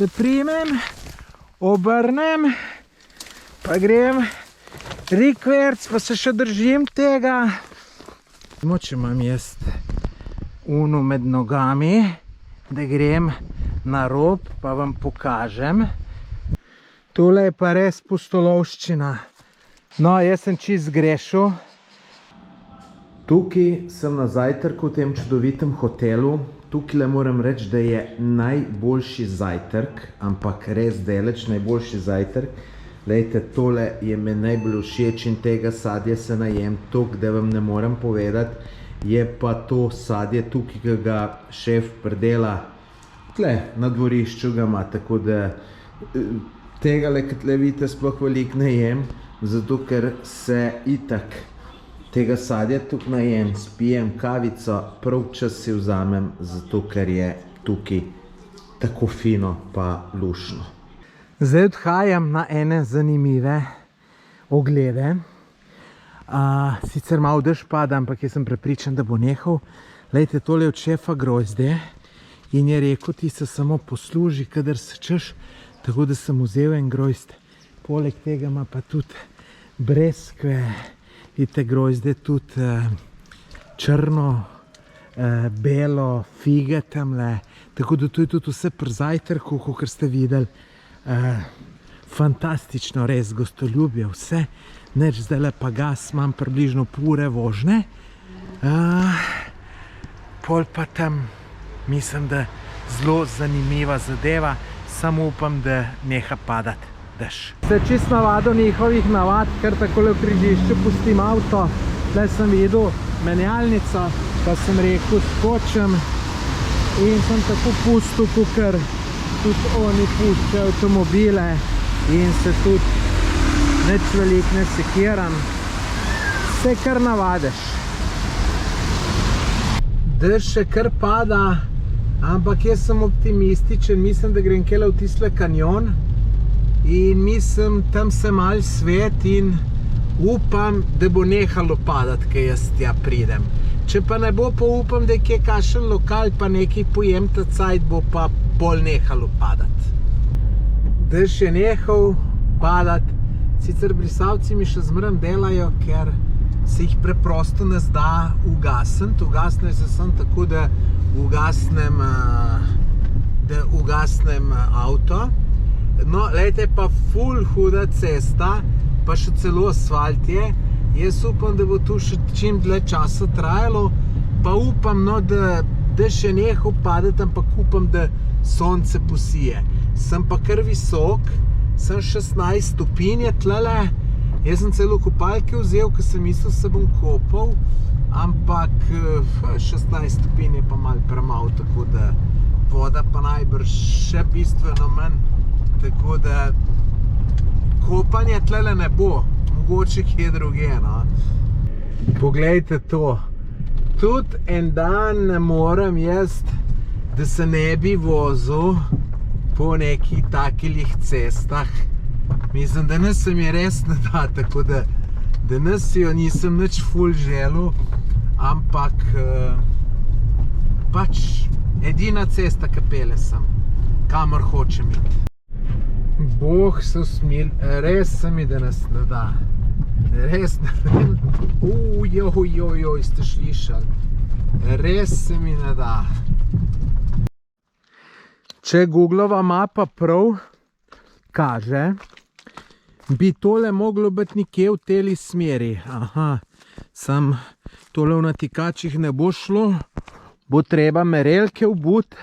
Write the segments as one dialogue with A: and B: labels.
A: Se primem, obrnem, pa grem rikverc, pa se še držim tega. Če imam jaz uno med nogami, da grem na rob, pa vam pokažem. Tole je pa res pustolovščina. No, jaz sem čist zgrešil. Tukaj sem na zajtrku v tem čudovitem hotelu. Tukaj moram reči, da je najboljši zajtrk, ampak res daleč najboljši zajtrk. Lejte, tole je me najbolj všeč in tega sadja se najem toliko, da vam ne moram povedati. Je pa to sadje tukaj, ki ga šef pridela tle na dvorišču ga ima, tako da tega le, kot le vidite, sploh veliko najem, zato ker se itak tega sadja tukaj najem, spijem kavico, prav čas si vzamem, zato ker je tukaj tako fino pa lušno. Zdaj odhajam na ene zanimive oglede. Sicer malo dež pada, ampak jaz sem prepričan, da bo nehal. Lejte, tole je od šefa grozdje in je rekel, ti se samo posluži, kadar se češ, tako da sem vzel en grozd. Poleg tega ima pa tudi breskve, vidite grozdje, tudi črno, belo, fige tamle, tako da to je tudi vse pri zajtrku, kot ste videli. Fantastično, res gostoljubje, vse. Neč zdaj pa gas, imam približno pol ure vožnje. Pol pa tam, mislim, da zelo zanimiva zadeva, samo upam, da neha padati dež. Se čist navadil njihovih navad, ker takole v križišču pustim avto. Tle sem videl menjalnico, pa sem rekel, skočem in sem tako pustil, kakor tudi oni puščajo avtomobile in se tudi nič veliko ne sekiram. Vse kar navadeš. Dež še kar pada, ampak jaz sem optimističen, mislim, da grem kele v tisle kanjon in mislim, tam se malo svet in upam, da bo nehalo padati, kaj jaz tja pridem. Če pa ne bo, pa upam, da je kje kakšen lokal, pa nekaj pojem ta cajt, bo pa bolj nehalo padati. Dež je nehal padati. Sicer brisavci mi še zmeraj delajo, ker se jih preprosto ne zda ugasniti. Ugasne se sem tako, da ugasnem avto. No, lejte, pa ful huda cesta, pa še celo asfalt je. Jaz upam, da bo tu še čim dlje časa trajalo, pa upam, no, da še nehal padati, ampak upam, da sonce posije. Sem pa kar visok, sem 16 stopinj je tlele. Jaz sem celo kopalke vzel, ker sem mislil, se bom kopal, ampak 16 stopinj je pa malo premalo, tako da voda pa najbrž še bistveno manj, tako da kopanje tlele ne bo, mogoče kje druge, no. Poglejte to, tudi en dan ne morem jaz, da se ne bi vozil po nekih takih cestah. Mislim, danes se mi res ne da, tako da danes si jo nisem nič ful želel, ampak pač edina cesta, ki pelje sem, kamor hočem iti. Bog se usmil, res se mi danes ne da. Res ne da. Ujojojoj, ste slišali. Res se mi ne da. Če Googlova mapa prav kaže, bi tole moglo biti nekje v teli smeri. Aha, sam tole v natikačih ne bo šlo, bo treba merelke obuti.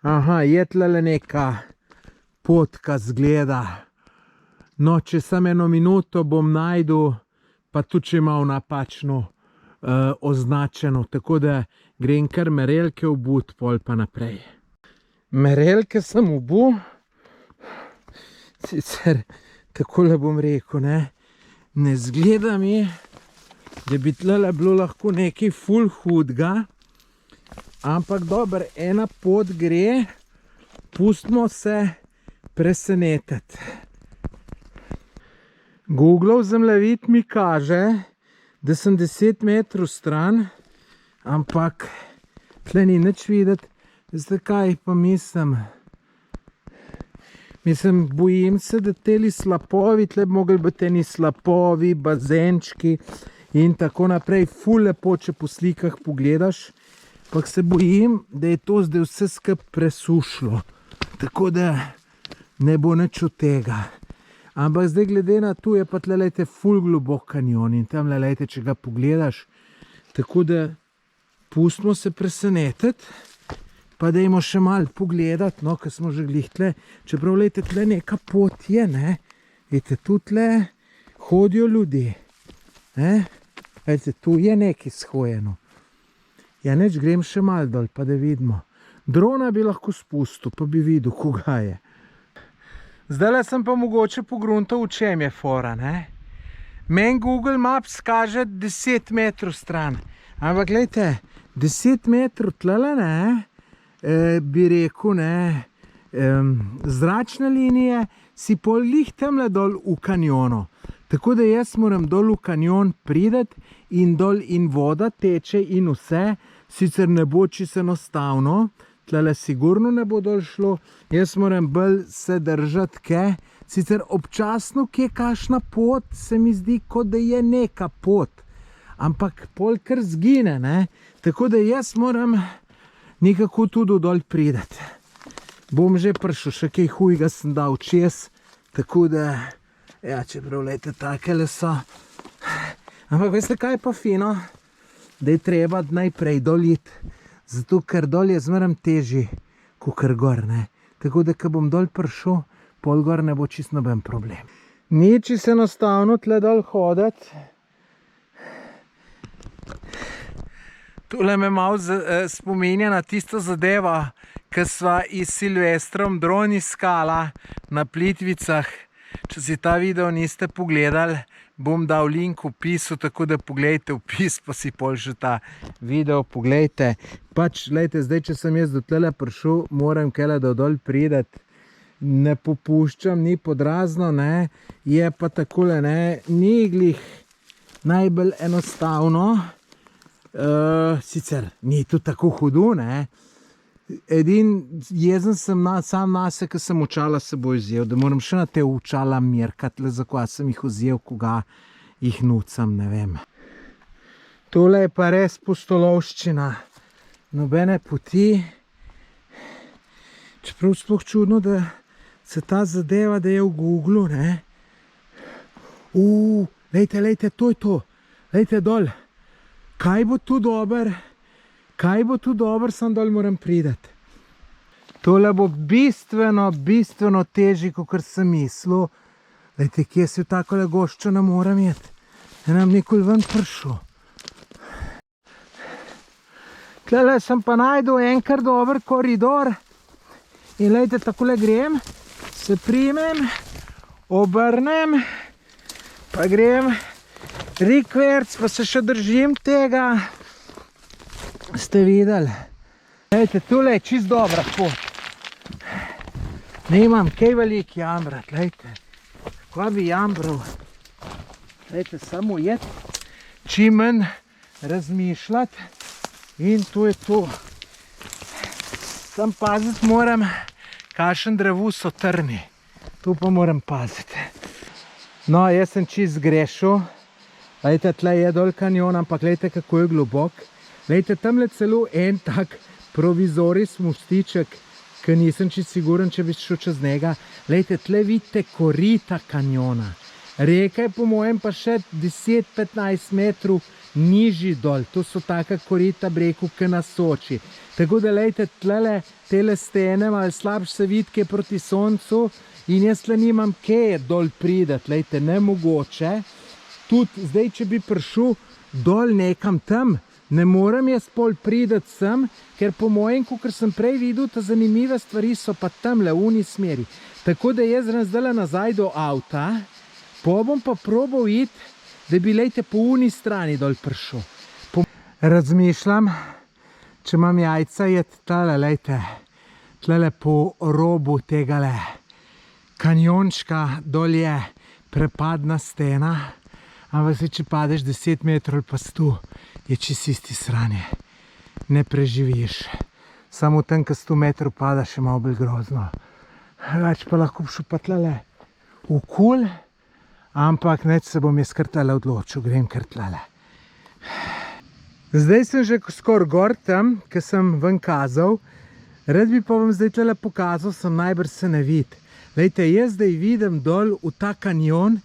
A: Aha, je tlele neka potka zgleda. No, če sem eno minuto bom najdel, pa tudi če imam napačno označeno, tako da grem kar merelke obuti, pol pa naprej. Merelke sem obul, sicer takole bom rekel, ne zgleda mi, da bi tlele bilo lahko nekaj ful hudga, ampak dober, ena pot gre, pustimo se presenetiti. Googlov zemljevid mi kaže, da sem 10 metrov stran, ampak tle ni nič videti. Zdaj kaj pa mislim, Mislim, bojim se, da teli slapovi, tle bi mogli biti eni slapovi, bazenčki in tako naprej. Ful lepo, če po slikah pogledaš, ampak se bojim, da je to zdaj vse skup presušlo. Tako da ne bo nič od tega. Ampak zdaj glede na tu je pa tle, lejte, ful globok kanjon in tam, lejte, če ga pogledaš. Tako da pustimo se presenetiti, pa dajmo še malo pogledati, no, ker smo že glih tle. Čeprav, lejte, tle neka pot je, ne. Lejte, tu tle hodijo ljudje. Lejte, tu je nekaj shojeno. Ja, neč grem še malo dol, pa da vidimo. Drona bi lahko spustil, pa bi videl, koga je. Zdajle sem pa mogoče pogruntal, v čem je fora, ne? Meni Google Maps kaže 10 metrov stran. Ampak, gledajte, 10 metrov tlele, ne, bi rekel, ne, zračne linije si pol glih temle dol v kanjonu. Tako da jaz moram dol v kanjon prideti in dol in voda teče in vse. Sicer ne bo čisto enostavno, tlele sigurno ne bo dol šlo. Jaz moram bolj se držati, sicer občasno kje kakšna pot, se mi zdi, kot da je neka pot. Ampak pol kar zgine, ne. Tako da jaz moram nekako tudi dol prideti. Bom že prišel, še kaj hujga sem dal čez, tako da, ja, čeprav, lejte, takele so. Ampak veste, kaj je pa fino? Da je treba najprej dol iti, zato ker dol je zmeraj težji, kakor gor, ne. Tako da, ko bom dol prišel, pol gor ne bo čisto noben problem. Ni čisto enostavno tle dol hoditi. Tule me malo spominja na tisto zadevo, ki sva iz Silvestrom dron iskala na Plitvicah. Če si ta video niste pogledali, bom dal link v opisu, tako da pogledajte opis, pa si pol že ta video pogledajte. Pač, lejte, zdaj, če sem jaz do tle prišel, moram kele da dol prideti. Ne popuščam, ni podrazno, ne. Je pa takole, ne, ni glih najbolj enostavno. Sicer ni tudi tako hudo, ne. Jezen sem sam nase, ker sem očala s seboj vzel, da moram še na te očala merkati, le zakaj sem jih vzel, koga jih nucam, ne vem. Tole je pa res pustolovščina. Nobene poti. Čeprav sploh čudno, da se ta zadeva, da je v Googlu, ne. Lejte, to je to. Lejte dol. Kaj bo tu dober? Kaj bo tu dober, sem dol moram prideti. Tole bo bistveno težji, kakor sem mislil. Lejte, kje si v takole goščo ne moram jeti. Da nam nikoli ven prišel. Tlele sem pa najdel en kar dober koridor. In lejte, takole grem, se primem, obrnem, pa grem rikverc, pa se še držim tega. Ste videli? Lejte, tule je čist dobra pot. Nimam kaj velik jambrat, lejte. Kva bi jambral? Lejte, samo jeti, čim manj razmišljati in to je to. Sam paziti moram, kakšen drevu so trni. Tu pa moram paziti. No, jaz sem čist zgrešil. Lejte, tle je dol kanjon, ampak lejte, kako je globok. Lejte, tamle celo en tak provizorij mostiček, ki nisem čisto siguren, če bi šel čez njega. Lejte, tle vidite korita kanjona. Reka je po mojem pa še 10-15 metrov nižji dol. To so taka korita, bi rekel, ki na Soči. Tako da, lejte, tlele, tele stene, malo slabš se vidi, ki je proti soncu in jaz tle nimam kje dol prideti. Lejte, nemogoče. Tudi zdaj, če bi prišel dol nekam tam, ne morem jaz pol prideti sem, ker po mojem, kakor sem prej videl, ta zanimive stvari so pa tamle, v uni smeri. Tako da jaz grem zdajle nazaj do avta, bom pa probal iti, da bi, lejte, po uni strani dol prišel. Razmišljam, če imam jajca jeti tale, lejte, tlele po robu tegale kanjončka, dol je prepadna stena, ampak se, če padeš 10 metrov ali pa 100, je čist isti sranje. Ne preživiš. Samo tam, ko 100 metrov pada, še malo bolj grozno.
B: Več pa lahko bi šel pa tlele okol, ampak neč se bom jaz kar tlele odločil, grem kar tlele. Zdaj sem že skoraj gor tam, ki sem ven kazal. Rad bi pa vam zdaj tlele pokazal, sem najbrž se ne vidi. Lejte, jaz zdaj vidim dol v ta kanjon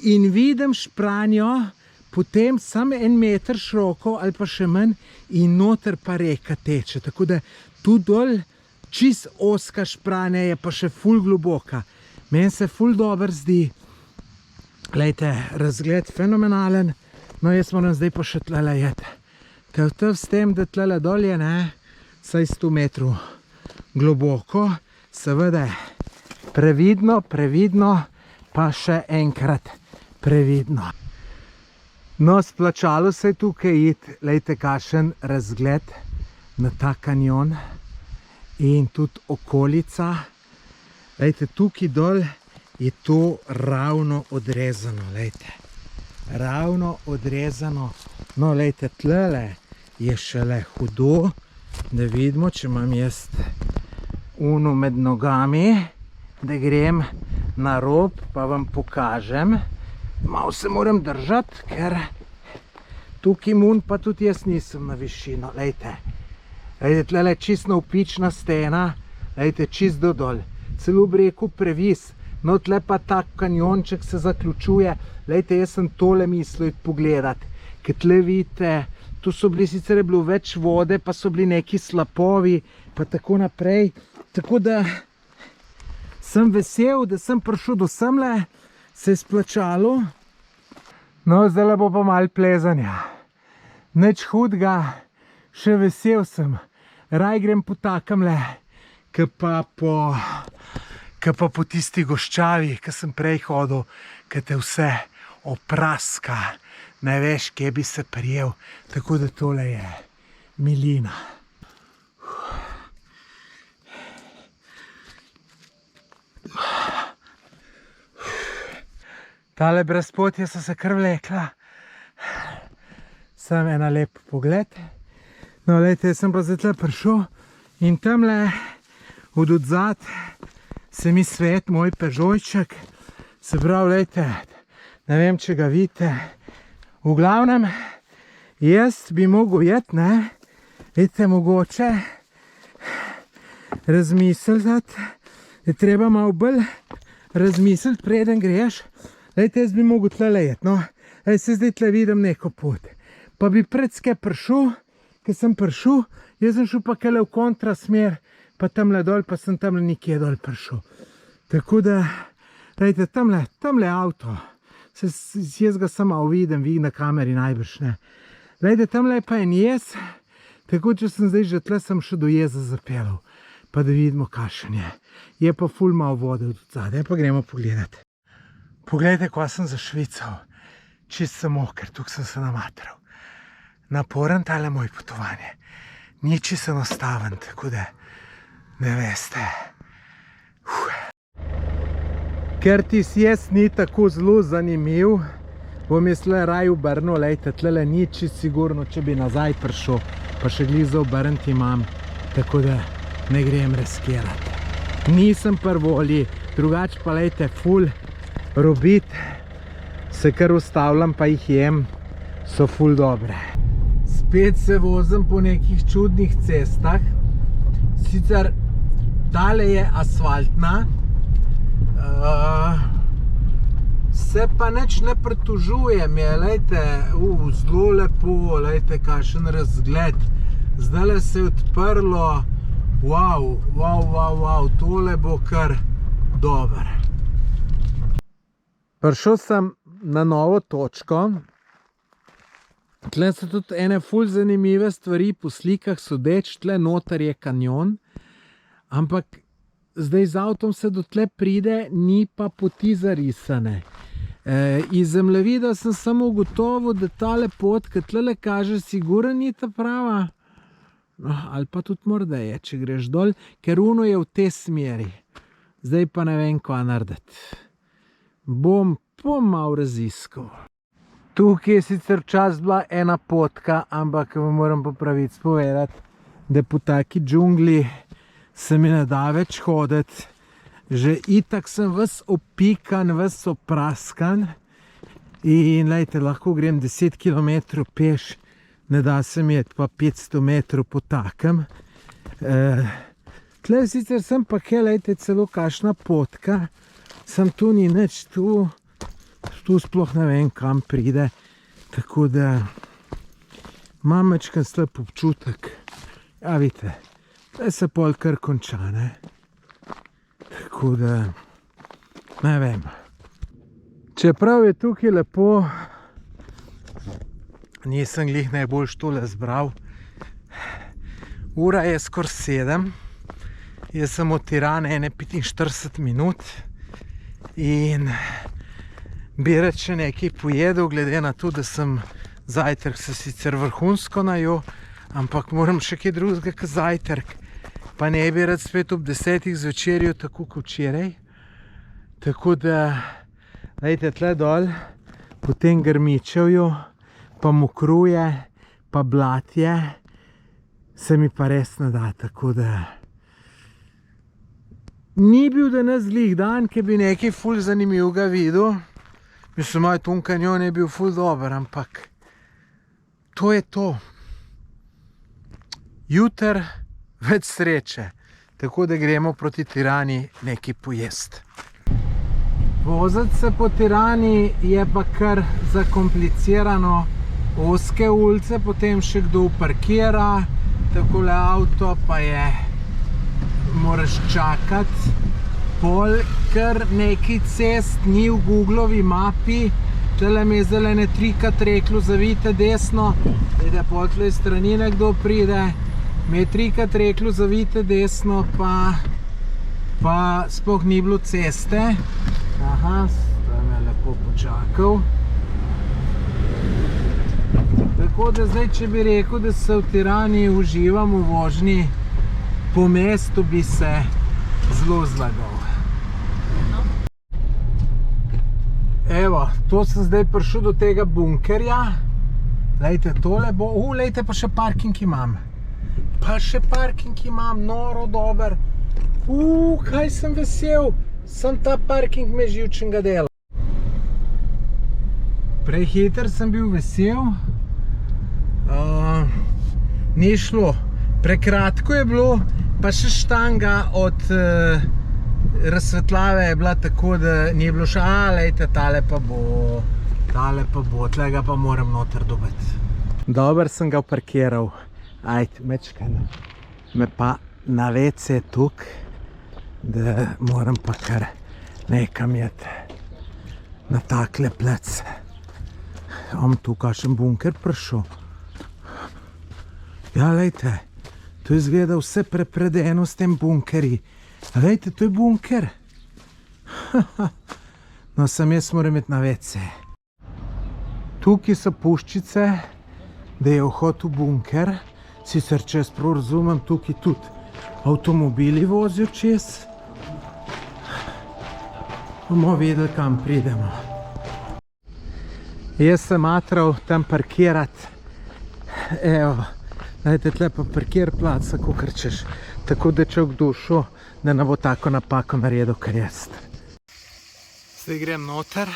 B: in vidim špranjo, potem samo 1 meter široko ali pa še manj in noter pa reka teče. Tako da tu dol čist ozka špranja je pa še ful globoka. Meni se ful dobro zdi. Lejte, razgled fenomenalen. No, jaz moram zdaj pa še tlele jeti. Tev s tem, da tlele dol je, ne, saj 100 metrov globoko. Seveda previdno, pa še enkrat previdno. No, splačalo se je tukaj iti, lejte, kakšen razgled na ta kanjon in tudi okolica. Lejte, tukaj dol je to ravno odrezano, lejte. Ravno odrezano. No, lejte, tlele je šele hudo, da vidimo, če imam jaz uno med nogami, da grem na rob, pa vam pokažem. Malo se moram držati, ker tukaj mun pa tudi jaz nisem na višino, lejte. Lejte, tlele čist navpična stena, lejte, čist do dol. Celo bi rekel previs. No, tle pa tak kanjonček se zaključuje. Lejte, jaz sem tole mislil pogledati, ker tle vidite, tu so bili, sicer je bilo več vode, pa so bili neki slapovi, pa tako naprej. Tako da sem vesel, da sem prišel do semle, se je splačalo. No, zdaj bo pa malo plezanja. Nič hudega, še vesel sem. Raj grem po takamle, ke pa po tisti goščavi, ke sem prej hodil, ke te vse opraska. Ne veš, kje bi se prijel. Tako da tole je milina. Tale brezpotje so se kar vlekla. Sem ena lep pogled. No, lejte, sem pa zdaj tle prišel in tamle od odzad se mi svet moj Peugeotček. Se pravi, lejte, ne vem, če ga vidite. V glavnem, jaz bi mogel jeti, ne? Vidite, mogoče razmisliti, je treba malo bolj razmisliti, preden greš. Lejte, jaz bi mogel tlele jeti, no. Se zdaj tle vidim neko pot. Pa bi predske prišel, ker sem prišel, jaz sem šel pa kele v kontrasmer, pa tamle dol, pa sem tamle nekje dol prišel. Tako da, lejte, tamle avto. Jaz ga samo vidim, vi na kameri najbrž ne. Lejte, tamle je pa en jez, tako če sem zdaj že tle, sem še do jeza zapeljal. Pa da vidimo, kakšen je. Je pa ful malo vode od zadaj, pa gremo pogledati. Poglejte, ko sem zašvical. Čist sem moker, tukaj sem se namatral. Naporen tale moj potovanje. Ni čist enostaven, tako da ne veste. Ker ti jaz ni tako zelo zanimiv, bom jaz tle raj obrnil, lejte, tlele ni čist sigurno, če bi nazaj prišel, pa še glizo obrniti imam, tako da ne grem riskirati. Nisem prvolji, drugače pa lejte, ful robit, se kar ustavljam, pa jih jem, so ful dobre. Spet se vozim po nekih čudnih cestah, sicer tale je asfaltna, se pa nič ne pritožujem, je, lejte, zelo lepo, lejte, kakšen razgled. Zdajle se je odprlo, wow, tole bo kar dober. Prišel sem na novo točko. Tle so tudi ene ful zanimive stvari, po slikah sodeč, tle noter je kanjon, ampak zdaj z avtom se do tle pride, ni pa poti zarisane. Iz zemljevida sem samo ugotovil, da tale pot, ki tlele kaže, sigurno ni ta prava. No, ali pa tudi morda je, če greš dol, ker uno je v tej smeri. Zdaj pa ne vem, kva narediti. Bom malo raziskal. Tukaj je sicer včasih bila ena potka, ampak vam moram po pravici povedati, da po taki džungli se mi ne da več hoditi že itak sem ves opikan, ves opraskan in lejte, lahko grem 10 km peš, ne da se imeti pa 500 metrov po takem. Tle sicer sem pa kaj, lejte, celo kakšna potka, sem tu ni nič, tu sploh ne vem, kam pride, tako da imam mečken slab občutek. Ja, vidite, da se pol kar konča, ne? Tako da, ne vem. Čeprav je tukaj lepo, nisem glih najbolj tole zbral. Ura je skoraj 7, jaz sem od Tirane 45 minut in bi rad še nekaj pojedel, glede na to, da sem zajtrk se sicer vrhunsko najel, ampak moram še kaj drugega kot zajtrk. Pa ne bi rad spet ob 10 zvečerju, tako kot včeraj. Tako da, lejte, tle dol, po tem Grmičevju, pa Mokruje, pa Blatje, se mi pa res ne da, tako da... Ni bil danes glih dan, ki bi nekaj ful zanimivega videl. Mislim, moj Tun kanjon je bil ful dober, ampak to je to. Jutr več sreče, tako da gremo proti Tirani nekaj pojest. Voziti se po Tirani je pa kar zakomplicirano. Ozke ulice, potem še kdo parkira, takole avto pa je, moraš čakati. Pol kar nekaj cest ni v Googlovi mapi, tele mi je zdaj ne 3-krat reklo, zavijte desno, da pol tle iz strani nekdo pride, mi je 3-krat reklo, zavijte desno, pa sploh ni bilo ceste. Aha, to me je lepo počakal. Tako da zdaj, če bi rekel, da se v Tirani uživam v vožnji po mestu, bi se zelo zlagal. Evo, to sem zdaj prišel do tega bunkerja. Lejte, tole bo... lejte, pa še parking imam. Noro dober. Kaj sem vesel. Sem ta parking me živčenega dela. Prehiter sem bil vesel. Ni šlo. Prekratko je bilo, pa še štanga od razsvetljave je bila tako, da ni bilo še, lejte, tale pa bo, tlega pa moram noter dobiti. Dober sem ga parkiral. Ajde, mečkan. Me pa na WC tuk, da moram pa kar nekam jeti na takle plec. Imam tu kakšen bunker prišel. Ja, lejte, to izgleda vse prepredeno s tem bunkerji. Lejte, to je bunker. No, sem jaz moram iti na WC. Tukaj so puščice, da je vhod v bunker. Sicer, če jaz prav razumem, tukaj tudi avtomobili vozijo čez. Bomo videli, kam pridemo. Jaz sem matral tam parkirati. Evo, dajte tle pa parkir placa, kakor češ. Tako da če v dušo, da ne bo tako napako naredil, kar jaz. Zdaj grem noter.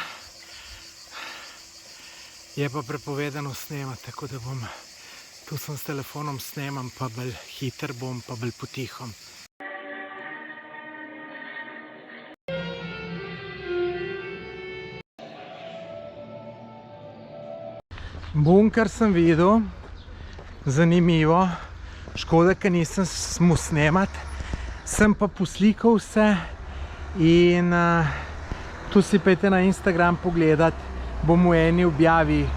B: Je pa prepovedano snemati, tako da bom... Tu sem s telefonom snemam, pa bolj hiter bom, pa bolj potihom. Bunker sem videl, zanimivo, škoda, ker nisem smel snemati. Sem pa poslikal vse in tu si pejte na Instagram pogledati, bom v eni objavil,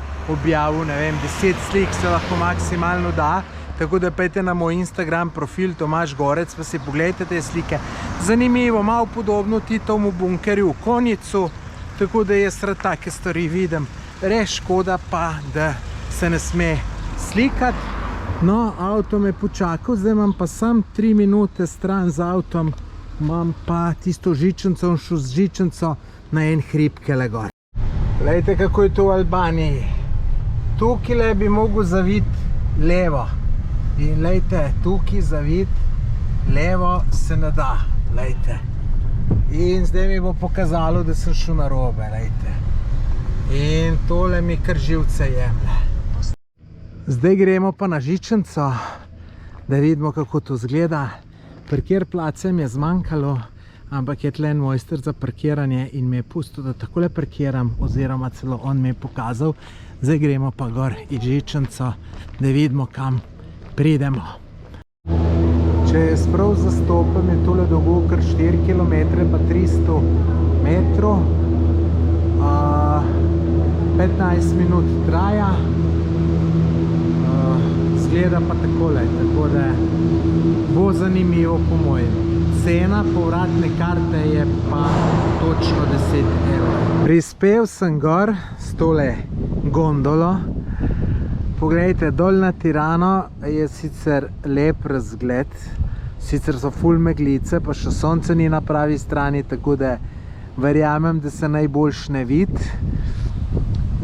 B: ne vem, 10 slik se lahko maksimalno da, tako da pejte na moj Instagram profil Tomaž Gorec, pa si pogledajte te slike. Zanimivo, malo podobno Titovmu bunkerju v Konjicu, tako da jaz rad take stvari vidim. Res škoda pa, da se ne sme slikati. No, avto me počakal, zdaj imam pa sam 3 minute stran z avtom, imam pa tisto žičnico in šel z žičnico na en hrib kele gor. Glejte, kako je to v Albaniji. Tukaj bi mogel zaviti levo. In glejte, tukaj zaviti levo se ne da. Glejte. In zdaj mi bo pokazalo, da sem šel narobe, lejte. In tole mi kar živce jemlje. Zdaj gremo pa na žičnico, da vidimo, kako to izgleda. Parkirplaca mi je zmanjkalo, ampak je tle en mojster za parkiranje in mi je pustil, da takole parkiram, oziroma celo on mi je pokazal. Zdaj gremo pa gor iz žičnico, da vidimo, kam pridemo. Če je sprav zastopam, je tole dolgo kar 4 km pa 300 metrov. 15 minut traja. Zgleda pa takole, tako da bo zanimivo po mojem. Cena povratne karte je pa točno 10 evrov. Prispel sem gor s tole gondolo. Poglejte, dol na Tirano je sicer lep razgled, sicer so ful meglice, pa še sonce ni na pravi strani, tako da verjamem, da se najboljš ne vidi.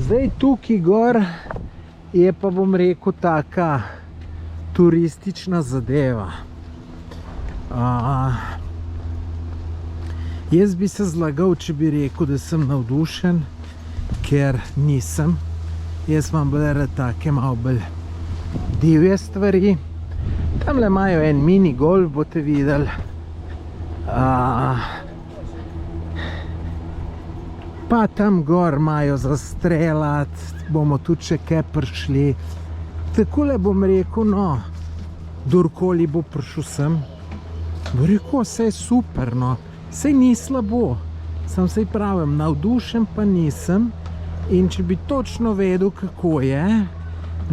B: Zdaj tukaj gor je pa, bom rekel, taka turistična zadeva. Jaz bi se zlagal, če bi rekel, da sem navdušen, ker nisem. Jaz imam bolj take malo bolj divje stvari. Tamle imajo en mini golf, boste videli. Pa tam gor imajo za streljati, bomo tudi še kaj prišli. Takole bom rekel, no, kdorkoli bo prišel sem, bo rekel, vse je super, no, vse ni slabo. Sam sej pravim, navdušen pa nisem. In če bi točno vedel, kako je,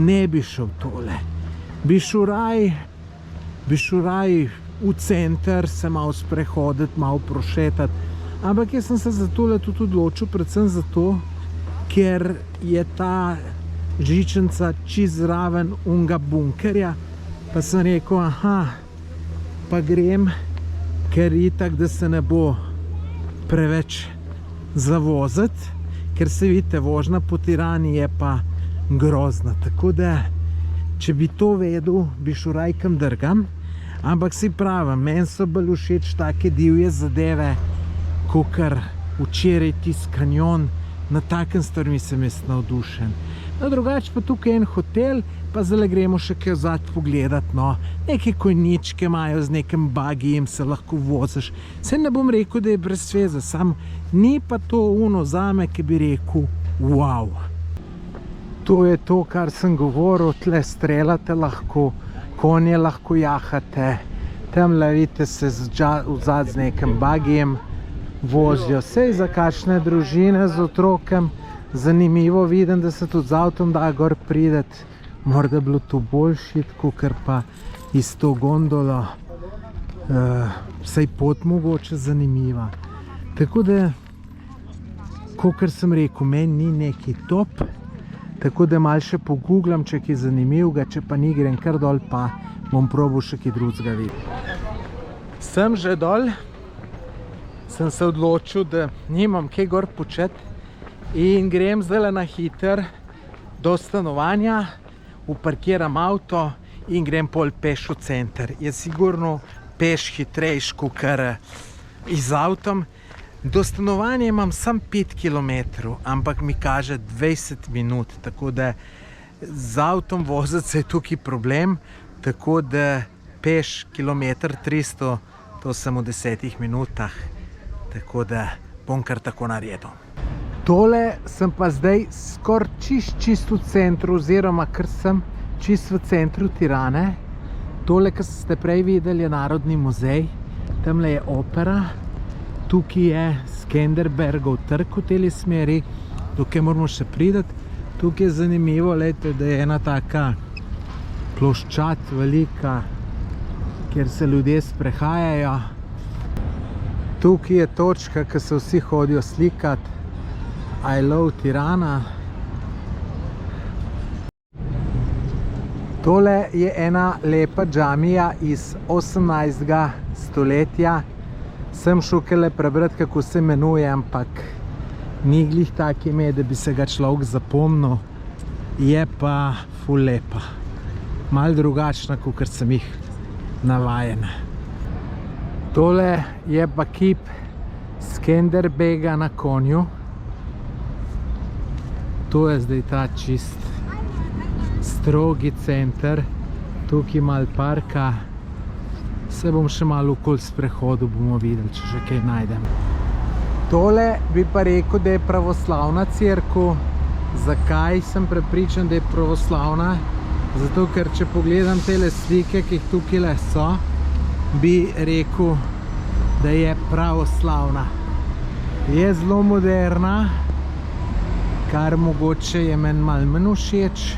B: ne bi šel tole. Bi šel raj v center, se malo sprehoditi, malo prošetati. Ampak jaz sem se za tole tudi odločil, predvsem zato, ker je ta žičnica čisto zraven unga bunkerja. Pa sem rekel, pa grem, ker itak, da se ne bo preveč zavoziti. Ker se vidite, vožnja po Tirani je pa grozna. Tako da, če bi to vedel, bi šel raj kam drugam. Ampak si pravim, meni so bolj všeč take divje zadeve, kakor včeraj tisti kanjon. Na takem stvarmi sem jaz navdušen. No, drugače pa tukaj en hotel, pa zdaj gremo še kaj vzad pogledati, no. Neke konjičke imajo z nekim bagijem, se lahko voziš. Saj ne bom rekel, da je brez veze, sam ni pa to ono zame, ki bi rekel, wow. To je to, kar sem govoril, tle streljate lahko, konje lahko jahate, tamle vidite se vzad z nekim bagijem vozijo. Sej za kakšne družine z otrokem zanimivo, vidim, da se tudi z avtom da gor prideti. Morda bilo to boljši, kakor pa iz to gondolo. Sej pot mogoče zanimiva. Tako da, kakor sem rekel, meni ni neki top. Tako da malo še pogooglam, če je zanimivega, če pa ni, grem kar dol, pa bom probal še kaj drugega videti. Sem že dol. Sem se odločil, da nimam kaj gor početi in grem zdaj na hiter do stanovanja, uparkiram avto in grem pol peš v center. Je sigurno peš hitrejš, kakor z avtom. Do stanovanja imam sam 5 km, ampak mi kaže 20 minut, tako da z avtom voziti se je tukaj problem, tako da peš kilometr 300, to sem v 10 minutah. Tako da bom kar tako naredil. Tole sem pa zdaj skoraj čist v centru, oziroma kar sem čist v centru Tirane. Tole, kar ste prej videli, je Narodni muzej. Tamle je opera. Tukaj je Skenderbergov trg v tej smeri. Tukaj moramo še priti. Tukaj je zanimivo, lejte, da je ena taka ploščad velika, kjer se ljudje sprehajajo. Tukaj je točka, ki se vsi hodijo slikati. I love Tirana. Tole je ena lepa džamija iz 18. stoletja. Sem šel kele prebrati, kako se imenuje, ampak ni glih tak ime, da bi se ga človek zapomnil. Je pa ful lepa. Mal drugačna, kakor sem jih navajen. Tole je pa kip Skenderbega na konju. To je zdaj ta čist strogi center. Tukaj malo parka. Se bom še malo okoli sprehodil, bomo videli, če že kaj najdem. Tole bi pa rekel, da je pravoslavna cerkev. Zakaj sem prepričan, da je pravoslavna? Zato, ker če pogledam tele slike, ki jih tukaj so, bi rekel, da je pravoslavna. Je zelo moderna, kar mogoče je meni malo manj všeč.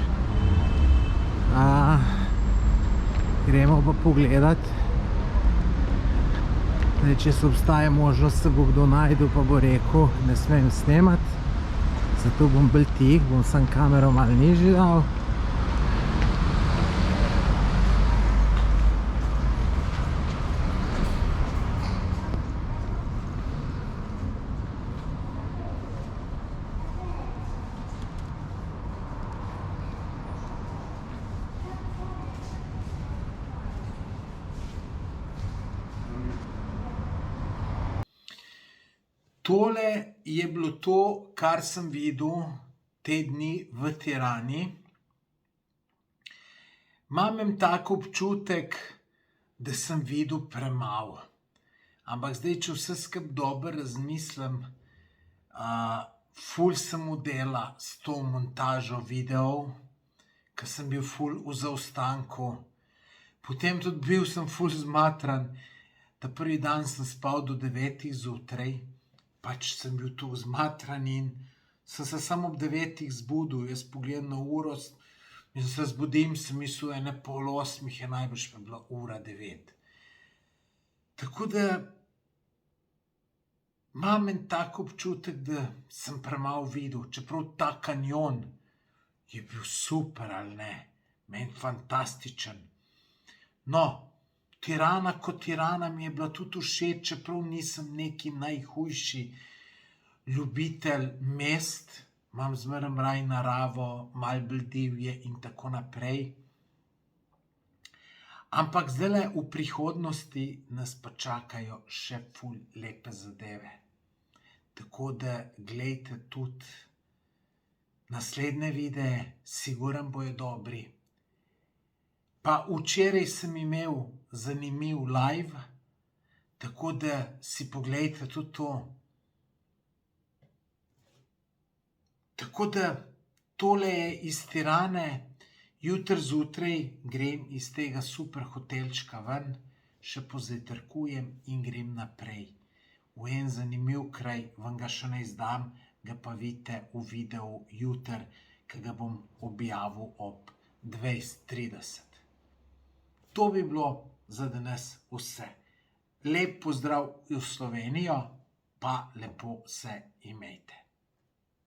B: Gremo pa pogledat. Zdaj, če se obstaja možnost, se bo kdo najdel, pa bo rekel, ne smem snemati. Zato bom bolj tih, bom sam kamero malo nižji dal. Tole je bilo to, kar sem videl te dni v Tirani. Imam tak občutek, da sem videl premalo. Ampak zdaj, če vse skupaj dobro razmislim, ful sem dela s to montažo videov, ker sem bil ful v zaostanku. Potem tudi bil sem ful zmatran, da prvi dan sem spal do 9 zjutraj. Pač sem bil tu zmatran in sem se samo ob 9 zbudil. Jaz pogledam na uro in se zbudim, sem mislil, 7:30 je najbrž pa bila ura 9. Tako da imam en tak občutek, da sem premalo videl, čeprav ta kanjon je bil super, ali ne? Meni fantastičen. No, Tirana kot Tirana mi je bila tudi všeč, čeprav nisem neki najhujši ljubitelj mest. Imam zmeraj raje naravo, malo bolj divje in tako naprej. Ampak zdajle v prihodnosti nas pa čakajo še ful lepe zadeve. Tako da glejte tudi naslednje videe, sigurno bojo dobri. Pa včeraj sem imel zanimiv live, tako da si poglejte tudi to. Tako da tole je iz Tirane, jutri zjutraj grem iz tega super hotelčka ven, še pozajtrkujem in grem naprej. V en zanimiv kraj, vam ga še ne izdam, ga pa vidite v videu jutri, ki ga bom objavil ob 20:30. To bi bilo za danes vse. Lep pozdrav v Slovenijo, pa lepo se imejte.